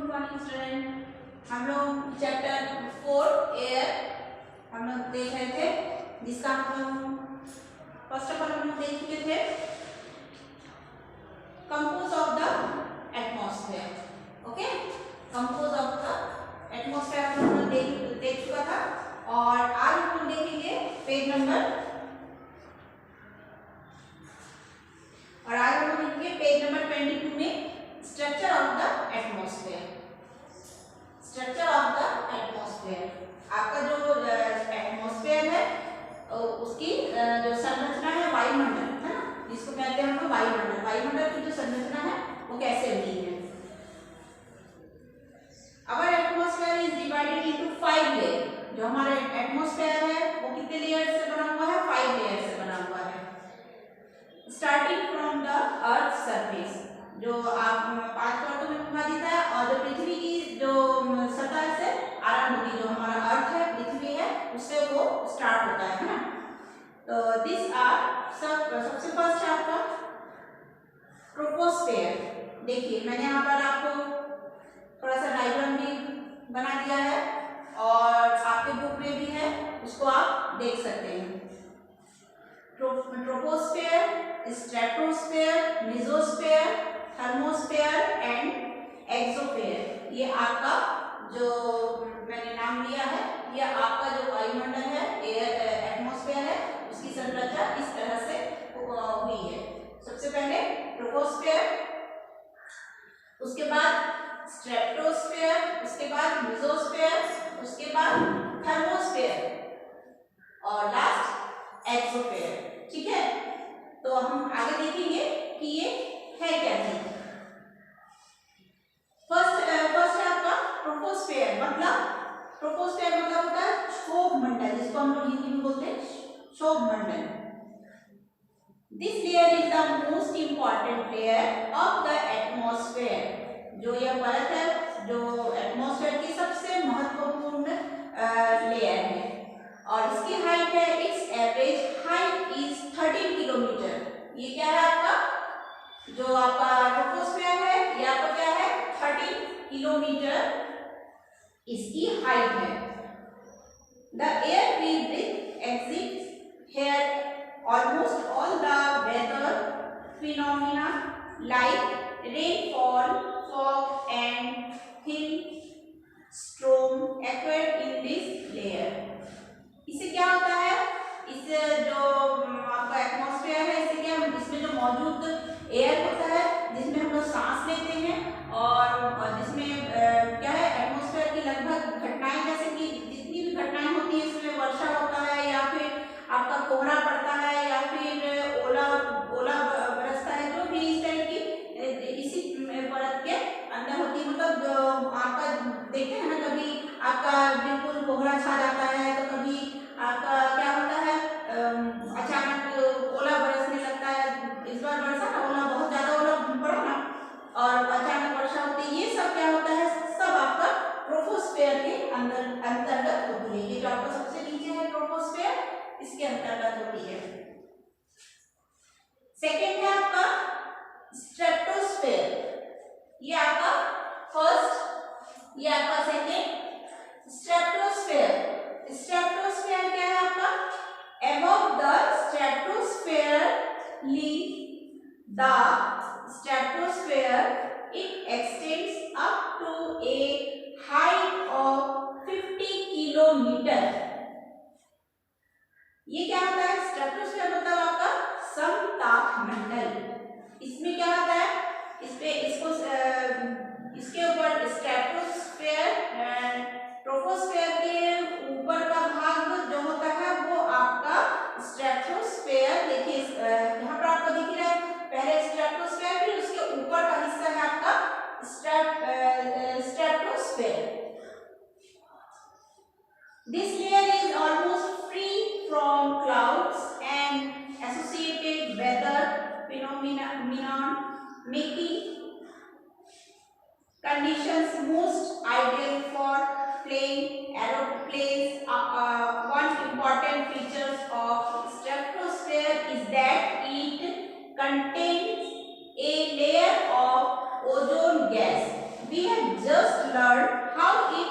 Good morning student. हम लोग chapter 4 air हम लोग देख रहे थे, जिसका हम लोग फर्स्ट ऑफ ऑल हम लोग देख चुके थे compose of the atmosphere. Okay, compose of the atmosphere हम लोग देख चुका था और आज हम लोग देखेंगे पेज नंबर 22 में structure of the atmosphere. Structure of the atmosphere, आपका जो एटमॉस्फेयर है उसकी जो संरचना है वायुमंडल है ना, जिसको कहते हैं हम लोग वायुमंडल। वायुमंडल की जो संरचना है वो कैसे बनी है। Our atmosphere is divided into 5 layer. जो हमारा एटमॉस्फेयर है वो कितने लेयर से बना हुआ है? 5 लेयर से बना हुआ है। Starting from the earth surface, जो आप 5 परतों में विभाजित है, और जो पृथ्वी की जो सतह से आरंभ होगी, जो हमारा अर्थ है, पृथ्वी है, उससे वो स्टार्ट होता है ना। तो दिस आर सबसे फर्स्ट है आपका ट्रोपोस्फेयर। देखिए मैंने यहाँ पर आपको थोड़ा सा डायग्राम भी बना दिया है और आपके बुक में भी है, उसको आप देख सकते हैं। Troposphere, stratosphere, mesosphere, thermosphere and exosphere, ये आपका जो मैंने नाम लिया है, ये आपका जो वायुमंडल है, एटमॉस्फेयर है, उसकी संरचना इस तरह से हुई है। सबसे पहले ट्रोपोस्फेयर, उसके बाद स्ट्रेटोस्फेयर, उसके बाद मेसोस्फेयर, उसके बाद थर्मोस्फेयर और लास्ट एक्सोस्फेयर। ठीक है, तो हम आगे देखेंगे कि ये है क्या चीज। फर्स्ट है आपका ट्रोपोस्फेयर। ट्रोपोस्फेयर मतलब होता है क्षोभ मंडल, जिसको हम लोग हिंदी में बोलते हैं क्षोभ मंडल। This layer is the most important layer of the atmosphere. जो यह परत है जो एटमॉस्फेयर की सबसे महत्वपूर्ण लेयर है, और इसकी हाइट है, it's average height is 13 kilometre. ये क्या है आपका जो आपका ट्रोपोस्फेयर है, ये आपका क्या है 13 किलोमीटर इसकी हाइट है। The air we breathe exists here almost all the weather phenomena like rainfall, fog and thin storm occur in this layer। इससे क्या होता है, इससे जो आपका एटमॉस्फेयर है, इससे क्या, इसमें जो मौजूद एयर होता है, जिसमें हम लोग सांस लेते हैं, और जिसमें क्या है, एटमॉस्फेयर की लगभग घटनाएं, जैसे कि जितनी भी घटनाएं होती है, इसमें वर्षा होता है या फिर आपका कोहरा पड़ता है या फिर ओला बरसता है, जो भी इस टाइप की इसी परत के अंदर होती है। मतलब आपका देखते हैं ना, कभी आपका बिल्कुल कोहरा छा जाता है, तो कभी आपका क्या होता है, अचानक ओला बरसने लगता है। इस बार बरसा ना ओला, बहुत ज्यादा ओला पड़ा ना, और अचानक वर्षा होती है। ये सब क्या होता है, सब आपका ट्रोपोस्फेयर के अंतर्गत होती है। ये जो आपका सबसे नीचे है ट्रोपोस्फेयर, इसके अंतर्गत होती है। सेकेंड है आपका स्ट्रेटोस्फेयर। ये आपका फर्स्ट, ये आपका सेकेंड। स्ट्रेटोस्फेयर, स्ट्रेटोस्फेयर क्या है आपका, above the stratosphere leave the stratosphere, it extends up to a height of 50 kilometre. ये क्या होता है, स्ट्रेटोस्फेयर मतलब आपका समताप मंडल। इसमें क्या होता है, इसके ऊपर स्ट्रेटोस्फेयर, ट्रोपोस्फेयर के ऊपर का भाग जो होता है वो आपका स्ट्रेटोस्फेयर। देखिए यहाँ पर आपको दिख रहा है, पहले स्ट्रेटोस्फेयर, फिर उसके ऊपर का हिस्सा है आपका stratosphere. This layer is almost free from clouds and associated weather phenomena, making conditions most ideal for flying aeroplanes. One important feature of stratosphere is that it contains a layer of ozone gas. We have just learn how it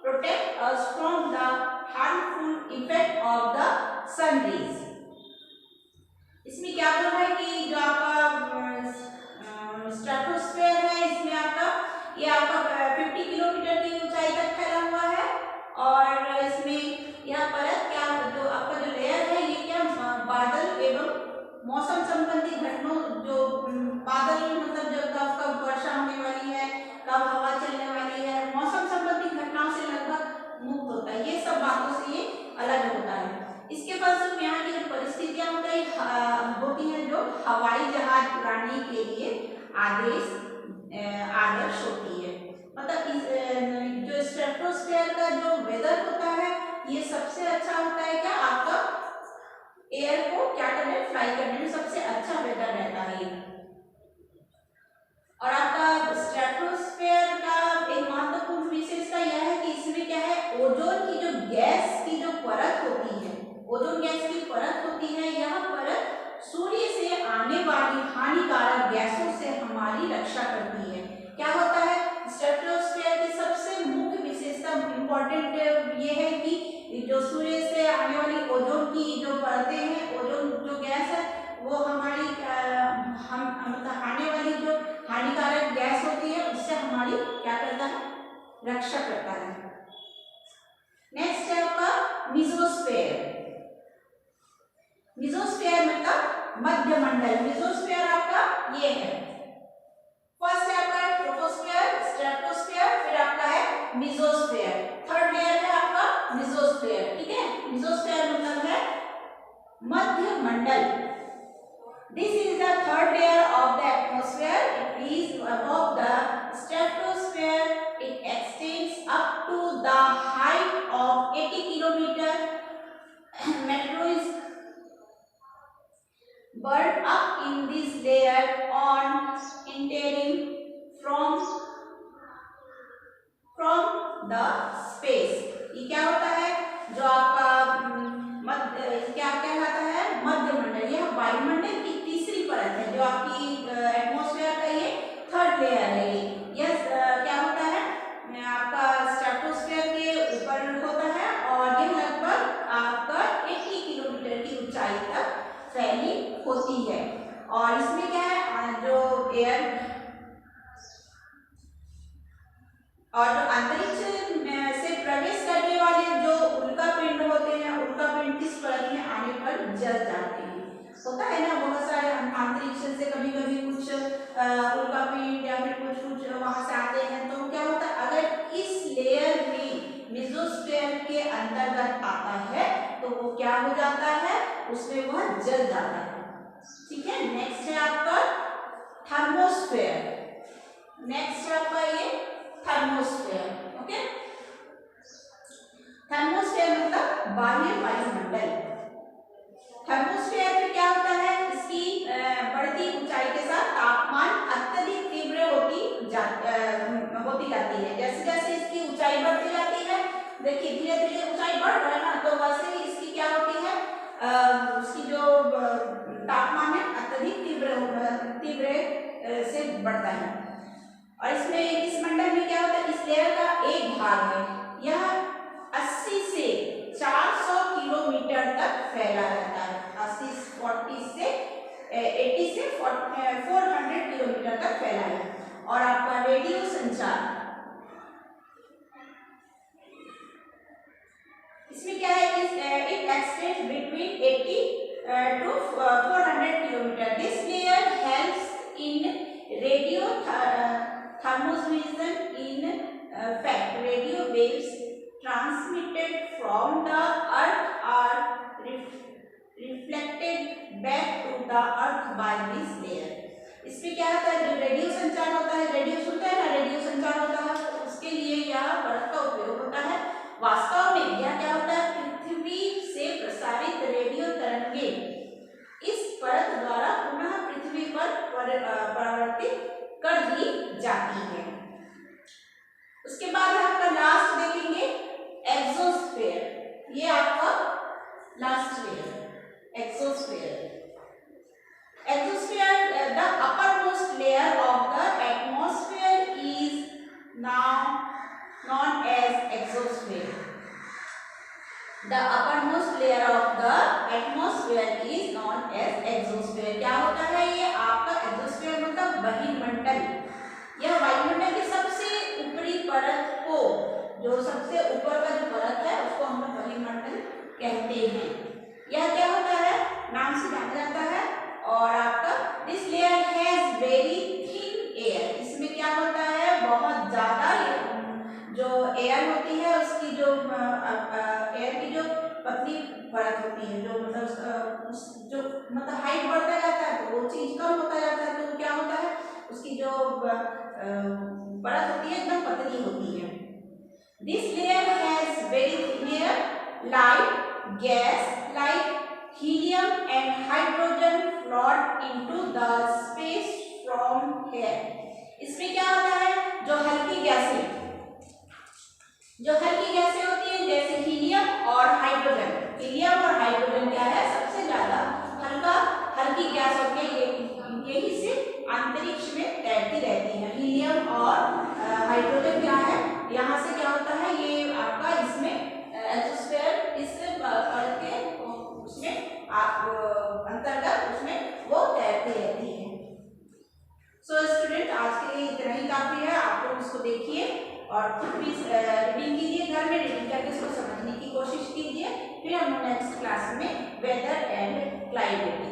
protect us from the harmful effect of the sun rays. इसमें क्या बोल रहा है कि जो आपका stratosphere है, इसमें आपका ये आपका 50 किलोमीटर की ऊंचाई तक फैला हुआ है और इसमें यह परत क्या जो आपका जो लेयर है ये क्या बादल एवं मौसम संबंधी घटनाओं जो बादल मतलब जब कब वर्षा होने वाली है, कब हवा चलने वाली है, मौसम संबंधी घटनाओं से लगभग मुक्त होता है, ये सब बातों से ये अलग होता है। इसके बाद यहाँ की जो परिस्थितियां होती हैं जो हवाई जहाज उड़ाने के लिए आदर्श होती है। मतलब इस जो स्ट्रेटोस्फेयर का जो वेदर होता है ये सबसे अच्छा होता है, क्या आपका एयर को क्या करने फ्लाई करने में सबसे अच्छा वेदर रहता है। और आपका स्ट्रेटोस्फेयर का एक महत्वपूर्ण विशेषता यह है कि इसमें क्या है, ओजोन की जो गैस की जो परत होती है, ओजोन गैस की परत होती है, यह परत सूर्य से आने वाली हानिकारक गैसों से हमारी रक्षा करती है। क्या होता है स्ट्रेटोस्फेयर की सबसे मुख्य विशेषता इम्पोर्टेंट ये है कि जो सूर्य से आने वाली ओजोन की जो परतें हैं, ओजोन जो गैस है वो हमारी मतलब आने वाली जो हानिकारक गैस होती है उससे हमारी क्या करता है, रक्षा करता है। नेक्स्ट है आपका मेसोस्फेयर। मेसोस्फेयर मतलब मध्य मंडल। मेसोस्फेयर आपका ये है, फर्स्ट है आपका ट्रोपोस्फेयर, स्ट्रेटोस्फेयर, फिर आपका है मेसोस्फेयर, थर्ड लेयर है आपका मेसोस्फेयर। ठीक है, मेसोस्फेयर मतलब है मध्य मंडल। This is the third layer of the atmosphere. It is above the stratosphere. It extends up to the height of 80 kilometer. Meteor is burned up in this layer on entering from the space. ये क्या होता है, जो आपका क्या कहलाता है, मध्य मंडल। यह वायुमंडल की तीसरी परत है, जो आपकी एटमॉस्फेयर का ये थर्ड लेयर है। ये क्या होता है, आपका स्ट्रेटोस्फेयर के ऊपर होता है और ये लगभग आपका 80 किलोमीटर की ऊंचाई तक फैली होती है। और इसमें क्या है, जो एयर और जो अंतरिक्ष से प्रवेश करने वाले जो उल्का पिंड होते हैं, उल्का पिंड किस परत में आने पर जल जाते हैं। होता है ना, बहुत सारे अंतरिक्ष से कभी कभी कुछ उल्का पिंड या फिर कुछ वहां से आते हैं, तो क्या होता है, अगर इस लेयर में मेसोस्फेयर के अंतर्गत आता है तो वो क्या हो जाता है, उसमें वह जल जाता है। ठीक है, नेक्स्ट है आपका थर्मोस्फेयर। नेक्स्ट है आपका ये थर्मोस्फेयर। ओके, थर्मोस्फेयर मतलब बाह्य वायुमंडल। थर्मोस्फेयर में क्या होता है, इसकी बढ़ती ऊंचाई के साथ तापमान अत्यधिक तीव्र होती जाती है। जैसे जैसे इसकी ऊंचाई बढ़ती जाती है, देखिए धीरे धीरे ऊंचाई बढ़ रहा है ना, तो वैसे ही इसकी क्या होती है, उसकी जो तापमान है अत्यधिक तीव्र से बढ़ता है। और इसमें इस मंडल में क्या होता है, इस लेयर का एक भाग है, यह 80 से 400 किलोमीटर तक फैला रहता है। 80 से 400 किलोमीटर तक फैला है। और आपका रेडियो संचार, इसमें क्या है, it extends between 80 to 400 kilometre. This layer helps in radio thermovision. In fact, radio waves transmitted from the earth are reflected back to the earth by this layer. इसमें क्या होता है, जो रेडियो संचार होता है, रेडियो सुनते हैं ना, रेडियो संचार होता है, तो उसके लिए यह परत का उपयोग होता है। वास्तव में यह क्या होता है, पृथ्वी से प्रसारित रेडियो तरंगें इस परत द्वारा पुनः पृथ्वी पर परावर्तित कर दी जाती है। उसके बाद आपका लास्ट देखेंगे एक्सोस्फेयर। ये आपका last layer exosphere. Exosphere, the uppermost layer of the atmosphere, is now the uppermost layer of the atmosphere is known as exosphere. क्या होता है ये आपका एक्सोस्फेयर मतलब बहिर्मंडल। यह वायुमंडल की सबसे ऊपरी परत को, जो सबसे ऊपर का जो परत है उसको हम लोग बहिर्मंडल कहते हैं। यह क्या होता है, नाम से जाना जाता है। और आपका this layer has very thin air. इसमें क्या होता है, बहुत ज्यादा जो एयर होती है उसकी जो एयर की जो पतली परत होती है, जो मतलब जो मतलब हाइट बढ़ता जाता है तो वो चीज कम होता जाता है, तो क्या होता है उसकी जो परत होती है एकदम पतली होती है। This layer has very thin air, light gas like helium and hydrogen float into the space from here। इसमें क्या होता है, जो हल्की गैसें होती हैं जैसे हीलियम और हाइड्रोजन। हीलियम और हाइड्रोजन क्या है, सबसे ज्यादा हल्की गैस होती है। यही से अंतरिक्ष में तैरती रहती है। हीलियम और हाइड्रोजन क्या है, यहाँ से क्या होता है, ये आपका इसमें एटमॉस्फेयर इस परत के उसमें आप अंतर्गत उसमें वो तैरती रहती है। सो स्टूडेंट, आज के लिए इतना ही काफी है। आप लोग इसको देखिए और खुद भी रीडिंग कीजिए, घर में रीडिंग करके इसको समझने की कोशिश कीजिए। फिर हम नेक्स्ट क्लास में वेदर एंड क्लाइमेट